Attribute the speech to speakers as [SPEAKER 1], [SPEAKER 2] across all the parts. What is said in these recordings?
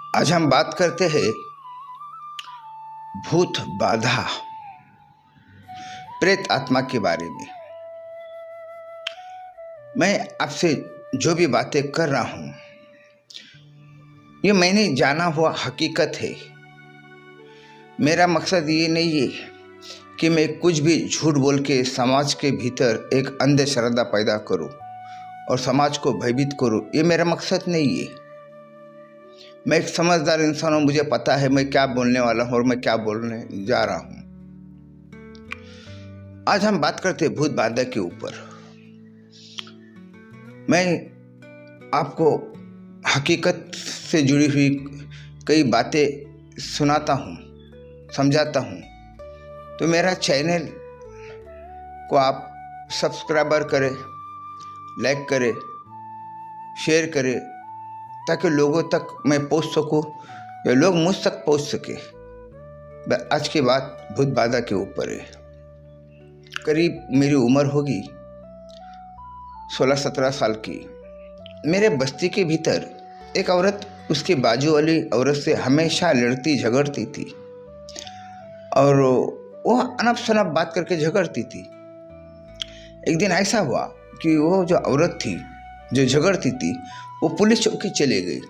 [SPEAKER 1] आज हम बात करते हैं भूत बाधा, प्रेत आत्मा के बारे में। मैं आपसे जो भी बातें कर रहा हूँ ये मैंने जाना हुआ हकीकत है। मेरा मकसद ये नहीं है कि मैं कुछ भी झूठ बोल के समाज के भीतर एक अंधश्रद्धा पैदा करूं और समाज को भयभीत करूं। ये मेरा मकसद नहीं है। मैं एक समझदार इंसान हूँ, मुझे पता है मैं क्या बोलने वाला हूँ और मैं क्या बोलने जा रहा हूँ। आज हम बात करते हैं भूत बाधा के ऊपर। मैं आपको हकीकत से जुड़ी हुई कई बातें सुनाता हूँ, समझाता हूँ। तो मेरा चैनल को आप सब्सक्राइबर करें, लाइक करें, शेयर करें, ताकि लोगों तक मैं पहुँच सकूँ या लोग मुझ तक पहुँच सके। आज की बात भूत बाधा के ऊपर है। करीब मेरी उम्र होगी 16-17 साल की। मेरे बस्ती के भीतर एक औरत उसकी बाजू वाली औरत से हमेशा लड़ती झगड़ती थी और वो अनप शनप बात करके झगड़ती थी। एक दिन ऐसा हुआ कि वो जो औरत थी जो झगड़ती थी वो पुलिस चौकी चले गई।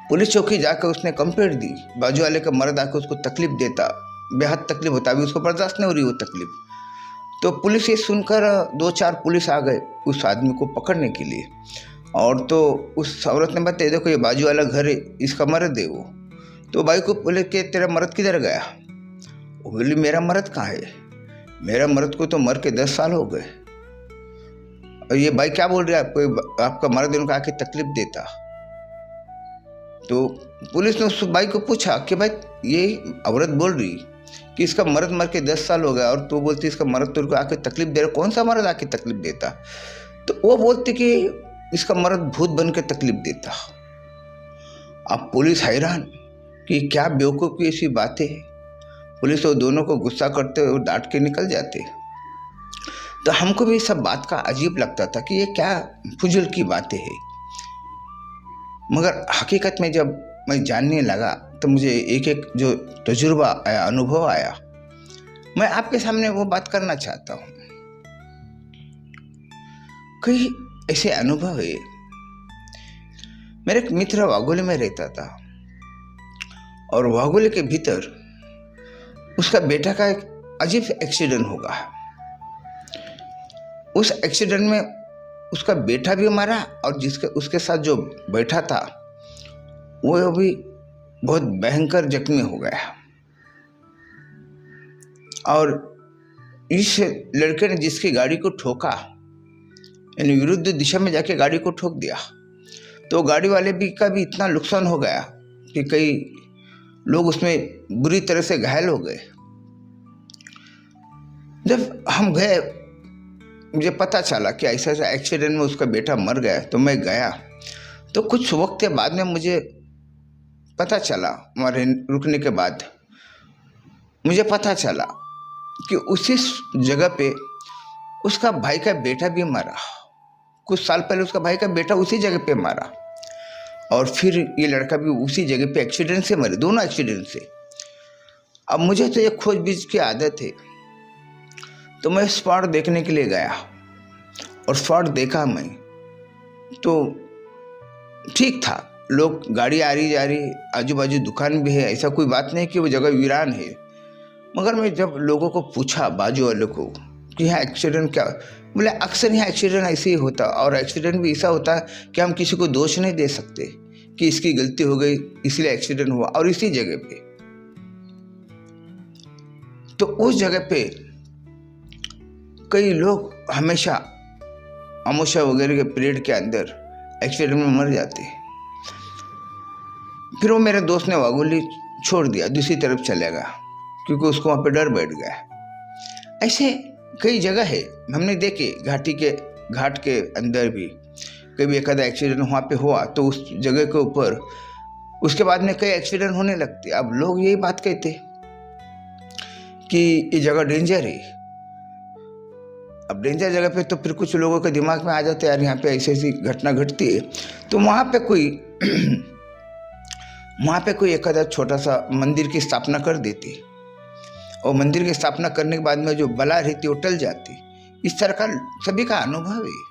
[SPEAKER 1] पुलिस चौकी जाकर उसने कंप्लेंट दी। बाजू वाले का मर्द आकर उसको तकलीफ देता, बेहद तकलीफ होता, अभी उसको बर्दाश्त नहीं हो रही वो तकलीफ। तो पुलिस ये सुनकर 2-4 पुलिस आ गए उस आदमी को पकड़ने के लिए। और तो उस औरत ने बताया, देखो ये बाजू वाला घर है, इसका मर्द है वो। तो भाई को बोले कि तेरा मर्द किधर गया? वो बोली मेरा मर्द कहाँ है? मेरा मर्द को तो मर के 10 साल हो गए। और ये भाई क्या बोल रहा है, आपको आपका मर्द उनको आके तकलीफ देता? तो पुलिस ने उस भाई को पूछा कि भाई ये औरत बोल रही कि इसका मर्द मर के 10 साल हो गया और तू बोलती इसका मर्द तुझको आके तकलीफ दे रहा, कौन सा मर्द आके तकलीफ देता? तो वो बोलती कि इसका मर्द भूत बन के तकलीफ देता। अब पुलिस हैरान कि क्या बेवकूफ़ की ऐसी बातें हैं। पुलिस वो दोनों को गुस्सा करते हुए डांट के निकल जाते। तो हमको भी सब बात का अजीब लगता था कि ये क्या फुजूल की बातें हैं। मगर हकीकत में जब मैं जानने लगा तो मुझे एक एक जो तजुर्बा आया, अनुभव आया, मैं आपके सामने वो बात करना चाहता हूँ। कई ऐसे अनुभव है। मेरे एक मित्र वाघोली में रहता था और वाघोली के भीतर उसका बेटा का एक अजीब एक्सीडेंट होगा। उस एक्सीडेंट में उसका बेटा भी मरा और जिसके उसके साथ जो बैठा था वो भी बहुत भयंकर जख्मी हो गया। और इस लड़के ने जिसकी गाड़ी को ठोका, यानी विरुद्ध दिशा में जाके गाड़ी को ठोक दिया, तो गाड़ी वाले का भी इतना नुकसान हो गया कि कई लोग उसमें बुरी तरह से घायल हो गए। जब हम गए, मुझे पता चला कि ऐसा ऐसा एक्सीडेंट में उसका बेटा मर गया, तो मैं गया। तो कुछ वक्त के बाद में मुझे पता चला, हमारे रुकने के बाद मुझे पता चला कि उसी जगह पे उसका भाई का बेटा भी मरा। कुछ साल पहले उसका भाई का बेटा उसी जगह पे मरा और फिर ये लड़का भी उसी जगह पे एक्सीडेंट से मरे, दोनों एक्सीडेंट से। अब मुझे तो ये खोजबीन की आदत है, तो मैं स्पॉट देखने के लिए गया और स्पॉट देखा मैं, तो ठीक था। लोग गाड़ी आ रही जा रही, आजू बाजू दुकान भी है, ऐसा कोई बात नहीं कि वो जगह वीरान है। मगर मैं जब लोगों को पूछा, बाजू वालों को, कि यहाँ एक्सीडेंट क्या, बोले अक्सर यहाँ एक्सीडेंट ऐसे ही होता, और एक्सीडेंट भी ऐसा होता कि हम किसी को दोष नहीं दे सकते कि इसकी गलती हो गई इसलिए एक्सीडेंट हुआ, और इसी जगह पे। तो उस जगह पे कई लोग हमेशा अमावस्या वगैरह के पीरियड के अंदर एक्सीडेंट में मर जाते हैं। फिर वो मेरे दोस्त ने वाघोली छोड़ दिया, दूसरी तरफ चले गया, क्योंकि उसको वहाँ पे डर बैठ गया। ऐसे कई जगह है हमने देखे, घाट के अंदर भी कभी एक आधा एक्सीडेंट वहाँ पे हुआ तो उस जगह के ऊपर उसके बाद में कई एक्सीडेंट होने लगते। अब लोग यही बात कहते कि ये जगह डेंजर है। अब डेंजर जगह पे तो फिर कुछ लोगों के दिमाग में आ जाते हैं, यार यहाँ पे ऐसी ऐसी घटना घटती है। तो वहाँ पे कोई वहाँ पे कोई एक आधा छोटा सा मंदिर की स्थापना कर देती, और मंदिर की स्थापना करने के बाद में जो बला रहती वो टल जाती। इस तरह का सभी का अनुभव है।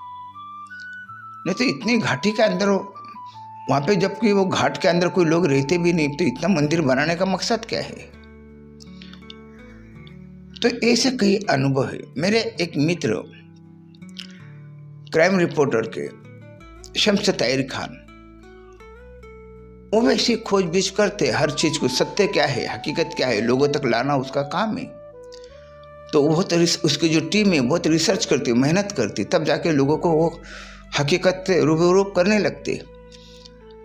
[SPEAKER 1] नहीं तो इतनी घाटी के अंदर वहाँ पे, जबकि वो घाट के अंदर कोई लोग रहते भी नहीं, तो इतना मंदिर बनाने का मकसद क्या है? तो ऐसे कई अनुभव है। मेरे एक मित्र क्राइम रिपोर्टर के शम्स ताहिर खान, वो वैसी खोजबीज करते हर चीज को, सत्य क्या है, हकीकत क्या है, लोगों तक लाना उसका काम है। तो बहुत उसकी जो टीम है बहुत रिसर्च करती, मेहनत करती, तब जाके लोगों को वो हकीकत से रूबरू करने लगते।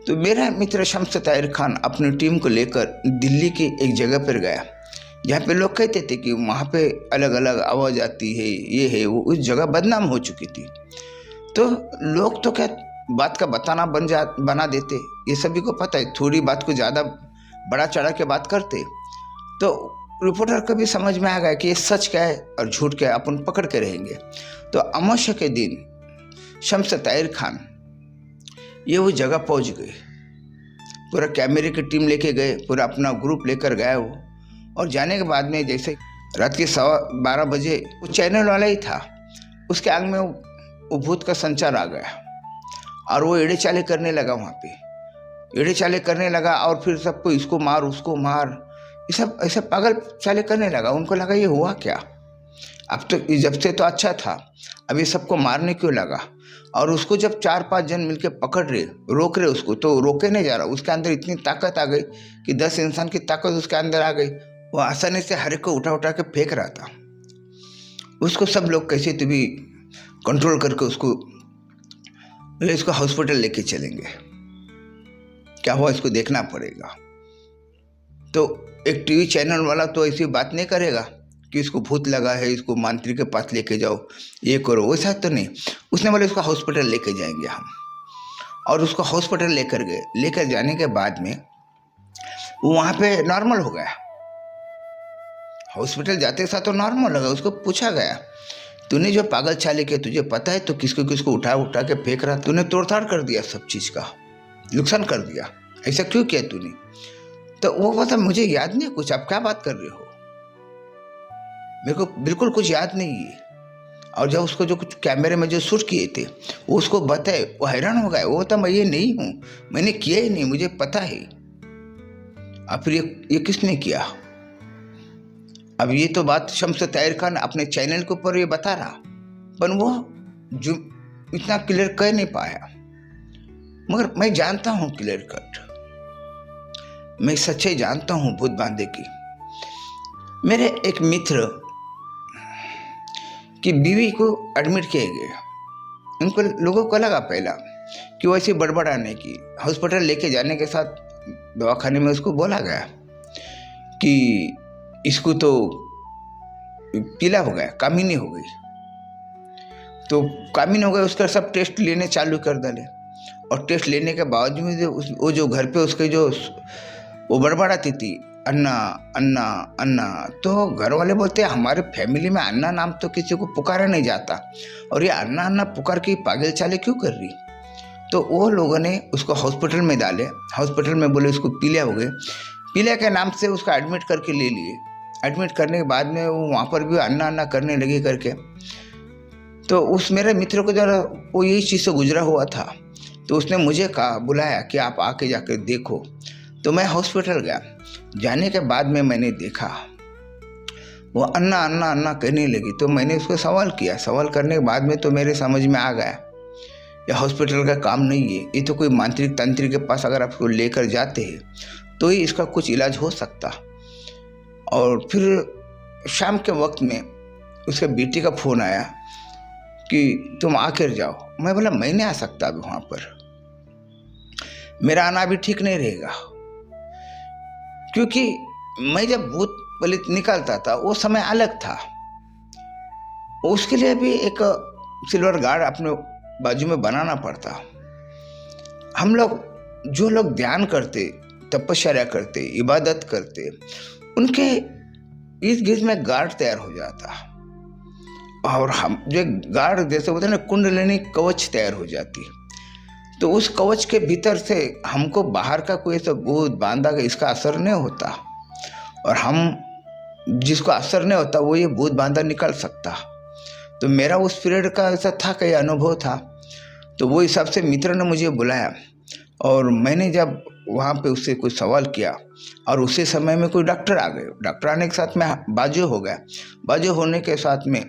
[SPEAKER 1] तो मेरा मित्र शम्स ताहिर खान अपनी टीम को लेकर दिल्ली की एक जगह पर गया, जहाँ पे लोग कहते थे कि वहाँ पे अलग अलग आवाज़ आती है, ये है वो। उस जगह बदनाम हो चुकी थी। तो लोग तो क्या बात का बताना बना देते, ये सभी को पता है। थोड़ी बात को ज़्यादा बड़ा चढ़ा के बात करते, तो रिपोर्टर को भी समझ में आ गया कि ये सच क्या है और झूठ क्या है, अपन पकड़ के रहेंगे। तो अमावस्या के दिन शम्स ताहिर खान ये वो जगह पहुंच गए, पूरा कैमरे की टीम लेके गए, पूरा अपना ग्रुप लेकर गए वो। और जाने के बाद में जैसे रात के 12:15 बजे वो चैनल वाला ही था, उसके आंग में वो भूत का संचार आ गया और वो एड़े चाले करने लगा। वहाँ पे एड़े चाले करने लगा और फिर सबको इसको मार उसको मार, ये सब ऐसा पागल चाले करने लगा। उनको लगा ये हुआ क्या, अब तो जब से तो अच्छा था, अब ये सबको मारने क्यों लगा? और उसको जब 4-5 जन मिलके पकड़ रहे, रोक रहे उसको, तो रोके नहीं जा रहा। उसके अंदर इतनी ताकत आ गई कि 10 इंसान की ताकत उसके अंदर आ गई। वो आसानी से हर एक को उठा उठा के फेंक रहा था। उसको सब लोग कैसे तो भी कंट्रोल करके इसको हॉस्पिटल लेके चलेंगे, क्या हुआ इसको देखना पड़ेगा। तो एक टीवी चैनल वाला तो ऐसी बात नहीं करेगा कि इसको भूत लगा है, इसको मांत्रिक के पास लेके जाओ, ये करो, वैसा तो नहीं। उसने बोले इसको हॉस्पिटल लेके जाएंगे हम, और उसको हॉस्पिटल लेकर गए। लेकर जाने के बाद में वो वहाँ पे नॉर्मल हो गया। हॉस्पिटल जाते साथ तो नॉर्मल लगा। उसको पूछा गया, तूने जो पागल चाले किया तुझे पता है तो किसको किसको उठा उठा के फेंक रहा, तूने तोड़ताड़ कर दिया, सब चीज का नुकसान कर दिया, ऐसा क्यों किया तूने? तो वो पता मुझे याद नहीं कुछ, आप क्या बात कर रहे हो, मेरे को बिल्कुल कुछ याद नहीं है। और जब उसको जो कुछ कैमरे में जो शूट किए थे वो उसको बताए, वो हैरान हो गया। वो तो मैं ये नहीं हूँ, मैंने किया ही नहीं, मुझे पता है। अब फिर ये किसने किया? अब ये तो बात शम्स ताहिर खान अपने चैनल के ऊपर ये बता रहा, पर वो जो इतना क्लियर कह नहीं पाया। मगर मैं जानता हूँ क्लियर कट, मैं सच्चाई जानता हूँ भूत बांधे की। मेरे एक मित्र की बीवी को एडमिट किया गया। उनको लोगों को लगा पहला कि वो ऐसी बड़बड़ाने की, हॉस्पिटल लेके जाने के साथ दवाखाने में उसको बोला गया कि इसको तो पीला हो गया, कामिनी हो गई। तो कामिनी हो गई, उसका सब टेस्ट लेने चालू कर डाले। और टेस्ट लेने के बावजूद वो जो घर पे उसके जो वो बड़बड़ाती थी, अन्ना अन्ना अन्ना, तो घर वाले बोलते हैं हमारे फैमिली में अन्ना नाम तो किसी को पुकारा नहीं जाता, और ये अन्ना अन्ना पुकार के पागल चाले क्यों कर रही। तो वो लोगों ने उसको हॉस्पिटल में डाले। हॉस्पिटल में बोले उसको पीलिया हो गए, पीलिया के नाम से उसका एडमिट करके ले लिए। एडमिट करने के बाद में वो वहाँ पर भी अन्ना अन्ना करने लगी करके। तो उस मेरे मित्र को जरा वो यही चीज़ से गुजरा हुआ था, तो उसने मुझे कहा, बुलाया कि आप आके जाकर देखो। तो मैं हॉस्पिटल गया। जाने के बाद में मैंने देखा वो अन्ना अन्ना अन्ना कहने लगी। तो मैंने उसको सवाल किया। सवाल करने के बाद में तो मेरे समझ में आ गया ये हॉस्पिटल का काम नहीं है, ये तो कोई मांत्रिक तंत्रिक के पास अगर आप उसको लेकर जाते हैं तो ही इसका कुछ इलाज हो सकता। और फिर शाम के वक्त में उसके बेटी का फ़ोन आया कि तुम आकर जाओ। मैं बोला मैं नहीं आ सकता अभी वहाँ पर, मेरा आना भी ठीक नहीं रहेगा, क्योंकि मैं जब भूत बलित निकालता था वो समय अलग था। उसके लिए भी एक सिल्वर गार्ड अपने बाजू में बनाना पड़ता। हम लोग जो लोग ध्यान करते, तपस्या करते, इबादत करते, उनके इर्द गिर्द में गार्ड तैयार हो जाता। और हम जो गार्ड जैसे होते हैं ना, कुंडलिनी कवच तैयार हो जाती। तो उस कवच के भीतर से हमको बाहर का कोई ऐसा भूत बांधा का इसका असर नहीं होता, और हम जिसको असर नहीं होता वो ये भूत बांधा निकल सकता। तो मेरा उस पीरियड का ऐसा था, कई अनुभव था। तो वो हिसाब से मित्र ने मुझे बुलाया, और मैंने जब वहाँ पे उससे कुछ सवाल किया, और उसी समय में कोई डॉक्टर आ गए। डॉक्टर आने के साथ मैं बाजू हो गया। बाजू होने के साथ में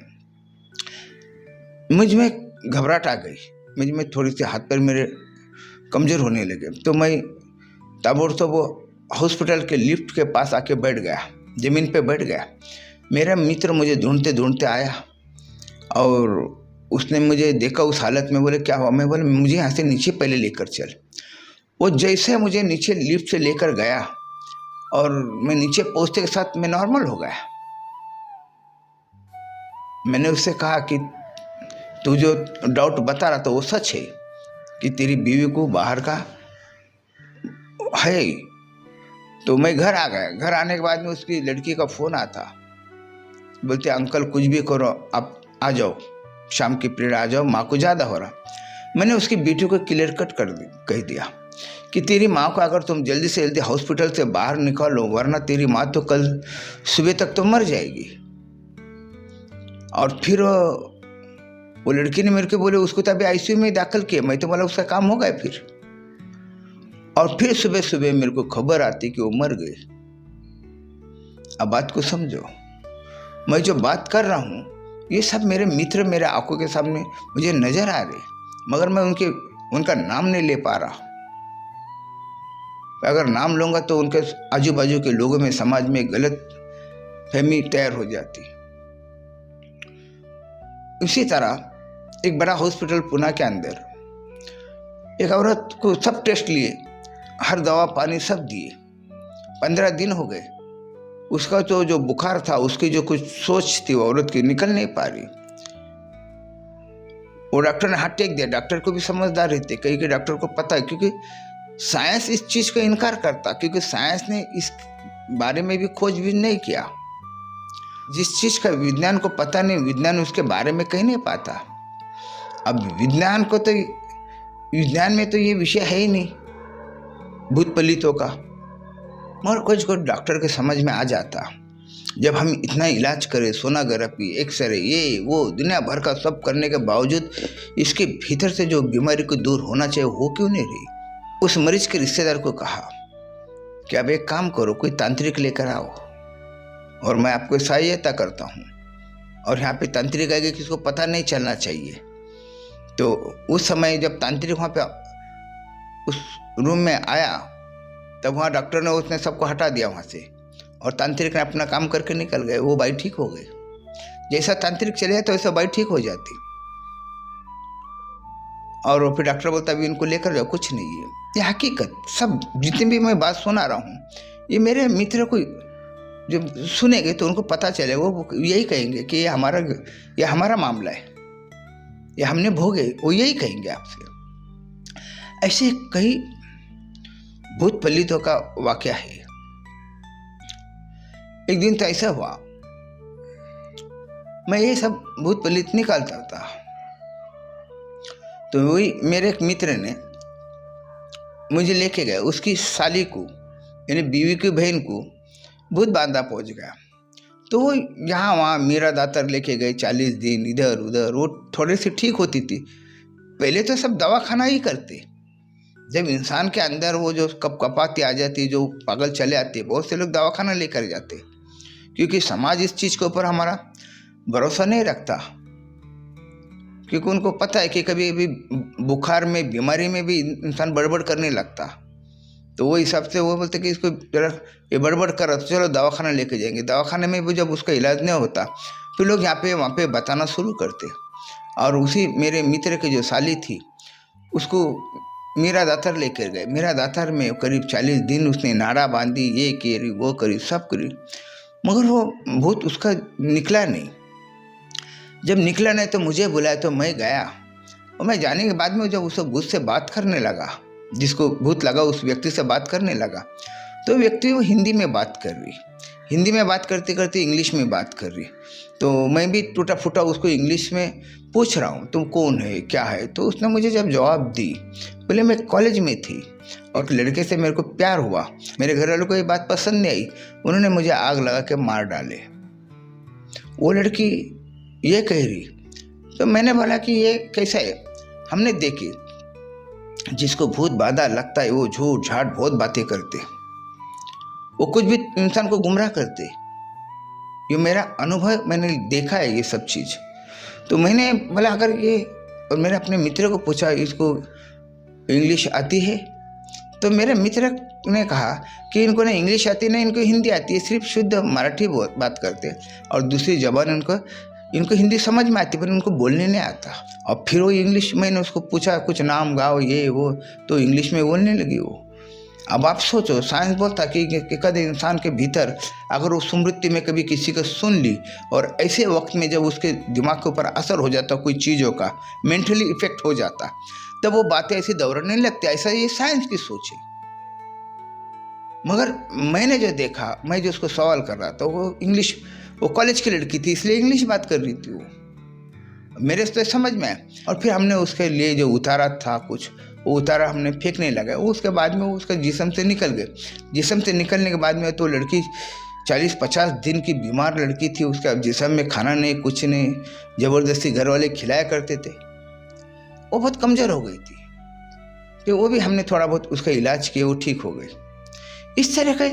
[SPEAKER 1] मुझ में घबराहट आ गई, मुझ में थोड़ी सी हाथ पैर मेरे कमज़ोर होने लगे। तो मैं ताबड़तोड़ वो हॉस्पिटल के लिफ्ट के पास आके बैठ गया, ज़मीन पे बैठ गया। मेरा मित्र मुझे ढूंढते ढूंढते आया, और उसने मुझे देखा उस हालत में। बोले क्या हुआ? मैं बोले मुझे यहाँ से नीचे पहले लेकर चल। वो जैसे मुझे नीचे लिफ्ट से लेकर गया, और मैं नीचे पहुँचते के साथ मैं नॉर्मल हो गया। मैंने उससे कहा कि तू जो डाउट बता रहा था वो सच है कि तेरी बीवी को बाहर का है। तो मैं घर आ गया। घर आने के बाद में उसकी लड़की का फ़ोन आता, बोलते अंकल कुछ भी करो आप आ जाओ, शाम की पीरियड आ जाओ, माँ को ज़्यादा हो रहा। मैंने उसकी बेटी को क्लियर कट कह दिया कि तेरी माँ को अगर तुम जल्दी से जल्दी हॉस्पिटल से बाहर निकालो, वरना तेरी माँ तो कल सुबह तक तो मर जाएगी। और फिर वो लड़की ने मेरे को बोले उसको तो अभी आईसीयू में दाखिल किया। मैं तो बोला उसका काम हो गया फिर। और फिर सुबह सुबह मेरे को खबर आती कि वो मर गई। अब बात को समझो, मैं जो बात कर रहा हूँ ये सब मेरे मित्र मेरे आंखों के सामने मुझे नजर आ रहे, मगर मैं उनका नाम नहीं ले पा रहा। अगर नाम लूँगा तो उनके आजू बाजू के लोगों में, समाज में गलत फहमी तैयार हो जाती। इसी तरह एक बड़ा हॉस्पिटल पुणे के अंदर एक औरत को सब टेस्ट लिए, हर दवा पानी सब दिए। 15 दिन हो गए। उसका तो जो बुखार था, उसकी जो कुछ सोच थी वो औरत की निकल नहीं पा रही। वो डॉक्टर ने हाथ टेक दिया। डॉक्टर को भी समझदार रहते, कई डॉक्टर को पता है, क्योंकि साइंस इस चीज़ का इनकार करता, क्योंकि साइंस ने इस बारे में भी खोजबीन नहीं किया। जिस चीज़ का विज्ञान को पता नहीं, विज्ञान उसके बारे में कहीं नहीं पाता। अब विज्ञान में तो ये विषय है ही नहीं भूत पलितों का, मगर कुछ डॉक्टर के समझ में आ जाता। जब हम इतना इलाज करें, सोनोग्राफी, एक्सरे, ये वो दुनिया भर का सब करने के बावजूद इसके भीतर से जो बीमारी को दूर होना चाहिए हो क्यों नहीं रही। उस मरीज के रिश्तेदार को कहा कि अब एक काम करो, कोई तांत्रिक लेकर आओ और मैं आपको सहायता करता हूँ। और यहाँ पे तांत्रिक आगे किसी को पता नहीं चलना चाहिए। तो उस समय जब तांत्रिक वहाँ पे उस रूम में आया, तब वहाँ डॉक्टर ने उसने सबको हटा दिया वहाँ से, और तांत्रिक ने अपना काम करके निकल गए। वो बाई ठीक हो गई। जैसा तांत्रिक चले जाए तो वैसा बाई ठीक हो जाती। और फिर डॉक्टर बोलता अभी इनको लेकर जाओ, कुछ नहीं है। ये हकीकत सब जितनी भी मैं बात सुना रहा हूँ, ये मेरे मित्र को जब सुनेंगे तो उनको पता चले, वो यही कहेंगे कि ये हमारा मामला है, ये हमने भोगे, वो यही कहेंगे आपसे। ऐसे कई भूत पलितों का वाकया है। एक दिन तो ऐसा हुआ, मैं ये सब भूत पलित निकालता था, तो वही मेरे एक मित्र ने मुझे लेके गए। उसकी साली को, यानी बीवी की बहन को भूत बांधा पहुंच गया। तो वो यहाँ वहाँ मेरा दातर लेके गए, 40 दिन इधर उधर। वो थोड़े से ठीक होती थी। पहले तो सब दवाखाना ही करते। जब इंसान के अंदर वो जो कपाती आ जाती, जो पागल चले आते, बहुत से लोग दवाखाना लेकर जाते, क्योंकि समाज इस चीज़ के ऊपर हमारा भरोसा नहीं रखता। क्योंकि उनको पता है कि कभी कभी बुखार में, बीमारी में भी इंसान बड़बड़ करने लगता। तो वो हिसाब से वो बोलते कि इसको जरा ये बड़बड़ कर रहा, तो चलो दवाखाना लेके जाएंगे। दवाखाने में भी जब उसका इलाज नहीं होता, फिर लोग यहाँ पे वहाँ पे बताना शुरू करते। और उसी मेरे मित्र की जो साली थी, उसको मेरा दातर लेकर गए। मेरा दातर में करीब 40 दिन उसने नाड़ा बांधी, ये करी वो करी, सब करी, मगर वो भूत उसका निकला नहीं। जब निकला नहीं तो मुझे बुलाया, तो मैं गया। और मैं जाने के बाद में जब उस भूत से बात करने लगा, जिसको भूत लगा उस व्यक्ति से बात करने लगा, तो व्यक्ति वो हिंदी में बात कर रही। हिंदी में बात करते करते इंग्लिश में बात कर रही। तो मैं भी टूटा फूटा उसको इंग्लिश में पूछ रहा हूँ, तुम कौन है, क्या है। तो उसने मुझे जब जवाब दी, बोले मैं कॉलेज में थी और लड़के से मेरे को प्यार हुआ, मेरे घर वालों को ये बात पसंद नहीं आई, उन्होंने मुझे आग लगा के मार डाले। वो लड़की ये कह रही। तो मैंने बोला कि ये कैसा है। हमने देखी, जिसको भूत बाधा लगता है वो झूठ झाट बहुत बातें करते, वो कुछ भी इंसान को गुमराह करते। ये मेरा अनुभव, मैंने देखा है ये सब चीज़। तो मैंने बोला अगर ये, और मैंने अपने मित्र को पूछा इसको इंग्लिश आती है। तो मेरे मित्र ने कहा कि इनको ना इंग्लिश आती नहीं, इनको हिंदी आती है, सिर्फ शुद्ध मराठी बात करते और दूसरी जबान इनको हिंदी समझ में आती पर उनको बोलने नहीं आता। और फिर वो इंग्लिश, मैंने उसको पूछा कुछ नाम गाओ ये वो, तो इंग्लिश में बोलने लगी वो। अब आप सोचो, साइंस बोलता कि कभी इंसान के भीतर अगर वो स्मृति में कभी किसी को सुन ली और ऐसे वक्त में जब उसके दिमाग के ऊपर असर हो जाता कोई चीज़ों का, मेंटली इफेक्ट हो जाता, तब वो बातें ऐसी दोहराने लगती। ऐसा ये साइंस की सोच है। मगर मैंने जो देखा, मैं जो उसको सवाल कर रहा था, वो इंग्लिश, वो कॉलेज की लड़की थी इसलिए इंग्लिश बात कर रही थी वो, मेरे तो समझ में आया। और फिर हमने उसके लिए जो उतारा था कुछ, वो उतारा हमने फेंकने लगा। वो उसके बाद में वो उसका जिस्म से निकल गए। जिस्म से निकलने के बाद में तो लड़की 40-50 दिन की बीमार लड़की थी, उसका जिस्म में खाना नहीं, कुछ नहीं, ज़बरदस्ती घर वाले खिलाया करते थे। वो बहुत कमज़ोर हो गई थी, तो वो भी हमने थोड़ा बहुत उसका इलाज किया, वो ठीक हो गई। इस तरह का